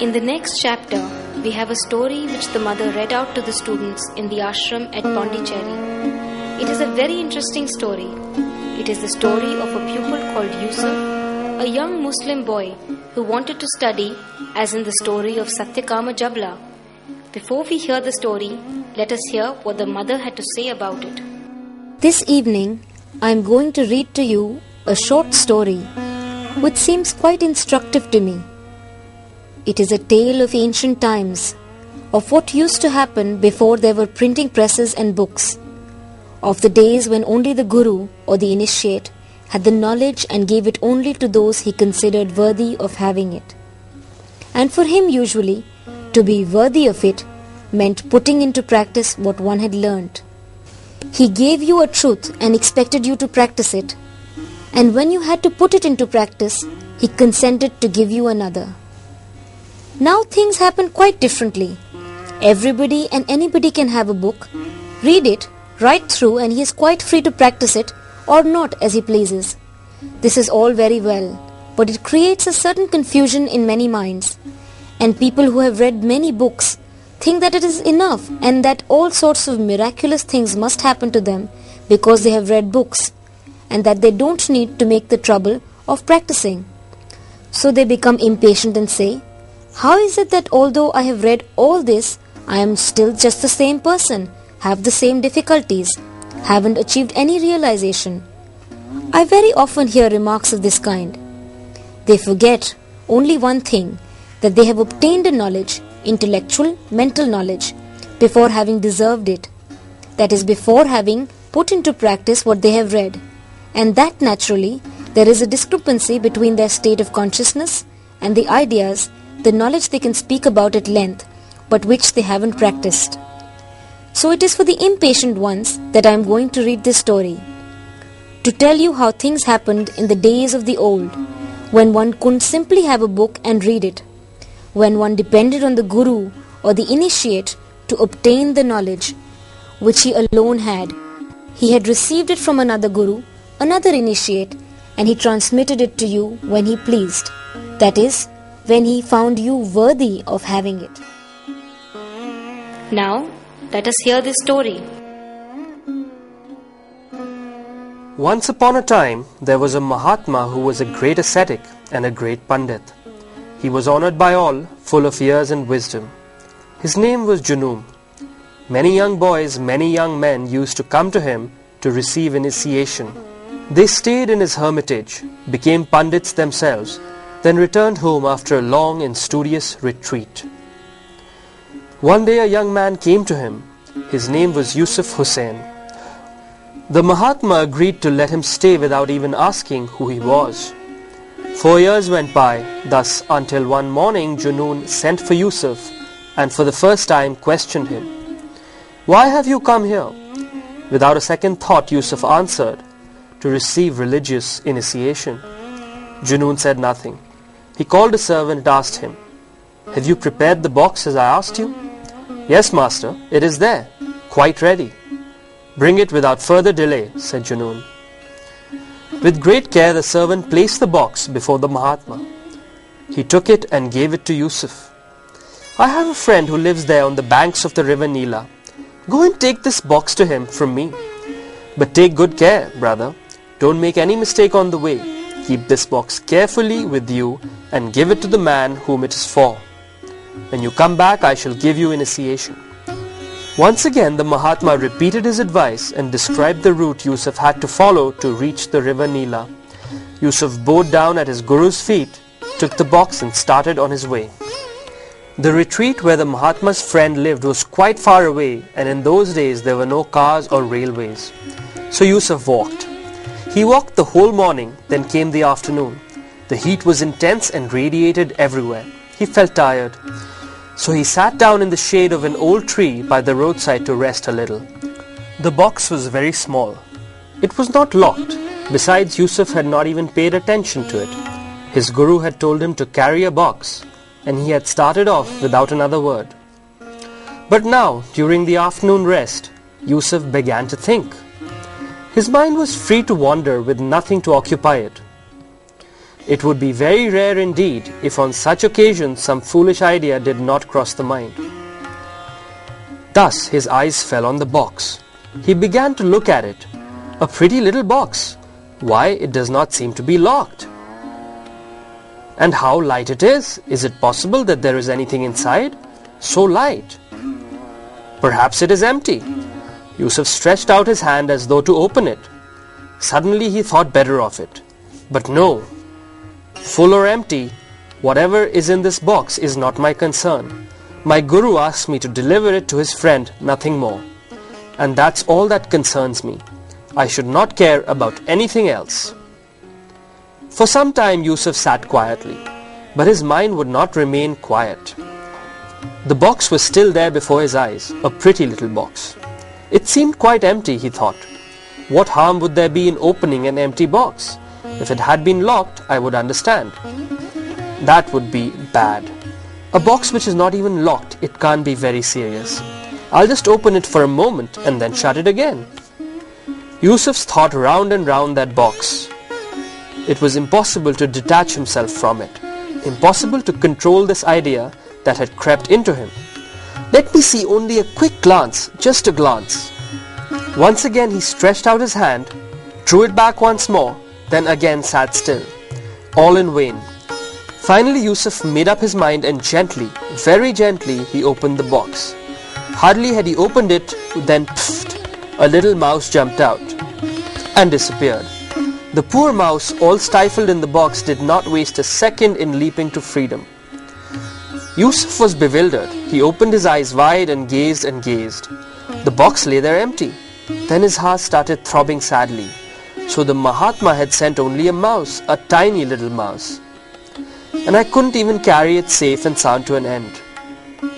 In the next chapter, we have a story which the mother read out to the students in the ashram at Pondicherry. It is a very interesting story. It is the story of a pupil called Yusuf, a young Muslim boy who wanted to study, as in the story of Satyakama Jabala. Before we hear the story, let us hear what the mother had to say about it. This evening, I am going to read to you a short story which seems quite instructive to me. It is a tale of ancient times, of what used to happen before there were printing presses and books, of the days when only the guru or the initiate had the knowledge and gave it only to those he considered worthy of having it. And for him usually, to be worthy of it meant putting into practice what one had learnt. He gave you a truth and expected you to practice it, and when you had to put it into practice, he consented to give you another. Now things happen quite differently. Everybody and anybody can have a book, read it, write through, and he is quite free to practice it or not as he pleases. This is all very well, but it creates a certain confusion in many minds, and people who have read many books think that it is enough and that all sorts of miraculous things must happen to them because they have read books, and that they don't need to make the trouble of practicing. So they become impatient and say, "How is it that although I have read all this, I am still just the same person, have the same difficulties, haven't achieved any realization?" I very often hear remarks of this kind. They forget only one thing, that they have obtained a knowledge, intellectual, mental knowledge, before having deserved it. That is, before having put into practice what they have read. And that naturally, there is a discrepancy between their state of consciousness and the ideas, the knowledge they can speak about at length, but which they haven't practiced. So it is for the impatient ones that I am going to read this story, to tell you how things happened in the days of the old, when one couldn't simply have a book and read it, when one depended on the guru or the initiate to obtain the knowledge, which he alone had. He had received it from another guru, another initiate, and he transmitted it to you when he pleased. That is, when he found you worthy of having it. Now, let us hear this story. Once upon a time, there was a Mahatma who was a great ascetic and a great Pandit. He was honored by all, full of years and wisdom. His name was Junoon. Many young boys, many young men used to come to him to receive initiation. They stayed in his hermitage, became Pandits themselves, then returned home after a long and studious retreat. One day a young man came to him. His name was Yusuf Hussain. The Mahatma agreed to let him stay without even asking who he was. 4 years went by, thus until one morning Junoon sent for Yusuf and for the first time questioned him. "Why have you come here?" Without a second thought, Yusuf answered, "To receive religious initiation." Junoon said nothing. He called a servant and asked him, "Have you prepared the box as I asked you?" "Yes, master, it is there, quite ready." "Bring it without further delay," said Junoon. With great care the servant placed the box before the Mahatma. He took it and gave it to Yusuf. "I have a friend who lives there on the banks of the river Nila. Go and take this box to him from me. But take good care, brother. Don't make any mistake on the way. Keep this box carefully with you and give it to the man whom it is for. When you come back, I shall give you initiation." Once again the Mahatma repeated his advice and described the route Yusuf had to follow to reach the river Nila. Yusuf bowed down at his guru's feet, took the box and started on his way. The retreat where the Mahatma's friend lived was quite far away, and in those days there were no cars or railways. So Yusuf walked. He walked the whole morning, then came the afternoon. The heat was intense and radiated everywhere. He felt tired. So he sat down in the shade of an old tree by the roadside to rest a little. The box was very small. It was not locked. Besides, Yusuf had not even paid attention to it. His guru had told him to carry a box, and he had started off without another word. But now, during the afternoon rest, Yusuf began to think. His mind was free to wander with nothing to occupy it. It would be very rare indeed if on such occasions some foolish idea did not cross the mind. Thus his eyes fell on the box. He began to look at it. A pretty little box. Why, it does not seem to be locked. And how light it is! Is it possible that there is anything inside? So light. Perhaps it is empty. Yusuf stretched out his hand as though to open it. Suddenly he thought better of it. But no. Full or empty, whatever is in this box is not my concern. My Guru asked me to deliver it to his friend, nothing more. And that's all that concerns me. I should not care about anything else. For some time Yusuf sat quietly, but his mind would not remain quiet. The box was still there before his eyes, a pretty little box. It seemed quite empty, he thought. What harm would there be in opening an empty box? If it had been locked, I would understand. That would be bad. A box which is not even locked, it can't be very serious. I'll just open it for a moment and then shut it again. Yusuf's thought round and round that box. It was impossible to detach himself from it. Impossible to control this idea that had crept into him. Let me see only a quick glance, just a glance. Once again he stretched out his hand, drew it back once more, then again sat still. All in vain. Finally Yusuf made up his mind and gently, very gently, he opened the box. Hardly had he opened it, then pfft, a little mouse jumped out and disappeared. The poor mouse, all stifled in the box, did not waste a second in leaping to freedom. Yusuf was bewildered. He opened his eyes wide and gazed and gazed. The box lay there empty. Then his heart started throbbing sadly. So the Mahatma had sent only a mouse, a tiny little mouse. And I couldn't even carry it safe and sound to an end.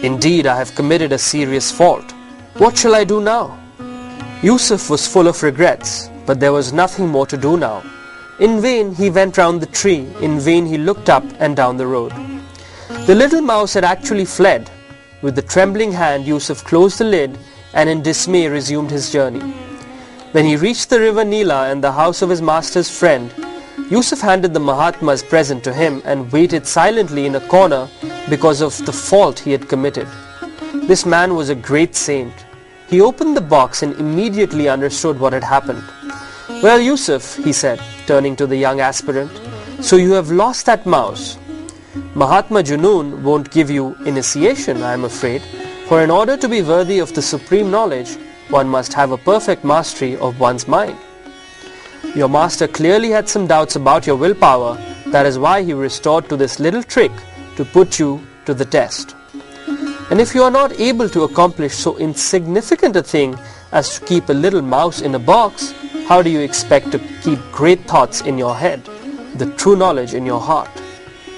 Indeed, I have committed a serious fault. What shall I do now? Yusuf was full of regrets, but there was nothing more to do now. In vain he went round the tree, in vain he looked up and down the road. The little mouse had actually fled. With a trembling hand Yusuf closed the lid and in dismay resumed his journey. When he reached the river Nila and the house of his master's friend, Yusuf handed the Mahatma's present to him and waited silently in a corner because of the fault he had committed. This man was a great saint. He opened the box and immediately understood what had happened. Well, Yusuf, he said, turning to the young aspirant, so you have lost that mouse. Mahatma Junoon won't give you initiation, I am afraid, for in order to be worthy of the supreme knowledge, one must have a perfect mastery of one's mind. Your master clearly had some doubts about your willpower. That is why he resorted to this little trick to put you to the test. And if you are not able to accomplish so insignificant a thing as to keep a little mouse in a box, how do you expect to keep great thoughts in your head, the true knowledge in your heart?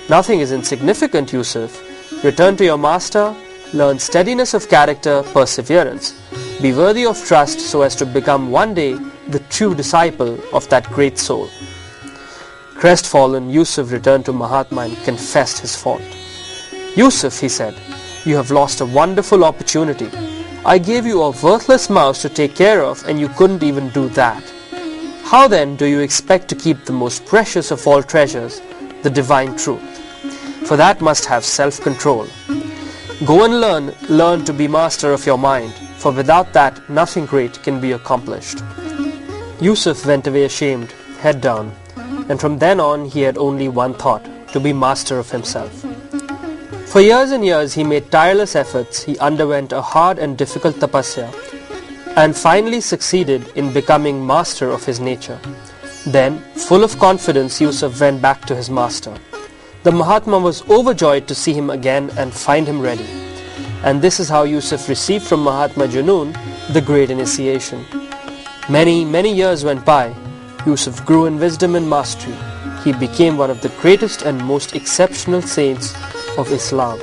Nothing is insignificant, Yusuf. Return to your master, learn steadiness of character, perseverance. Be worthy of trust so as to become one day the true disciple of that great soul. Crestfallen, Yusuf returned to Mahatma and confessed his fault. Yusuf, he said, you have lost a wonderful opportunity. I gave you a worthless mouse to take care of and you couldn't even do that. How then do you expect to keep the most precious of all treasures, the divine truth? For that must have self-control. Go and learn to be master of your mind, for without that nothing great can be accomplished. Yusuf went away ashamed, head down, and from then on he had only one thought, to be master of himself. For years and years he made tireless efforts, he underwent a hard and difficult tapasya, and finally succeeded in becoming master of his nature. Then, full of confidence, Yusuf went back to his master. The Mahatma was overjoyed to see him again and find him ready. And this is how Yusuf received from Mahatma Junoon the great initiation. Many, many years went by. Yusuf grew in wisdom and mastery. He became one of the greatest and most exceptional saints of Islam.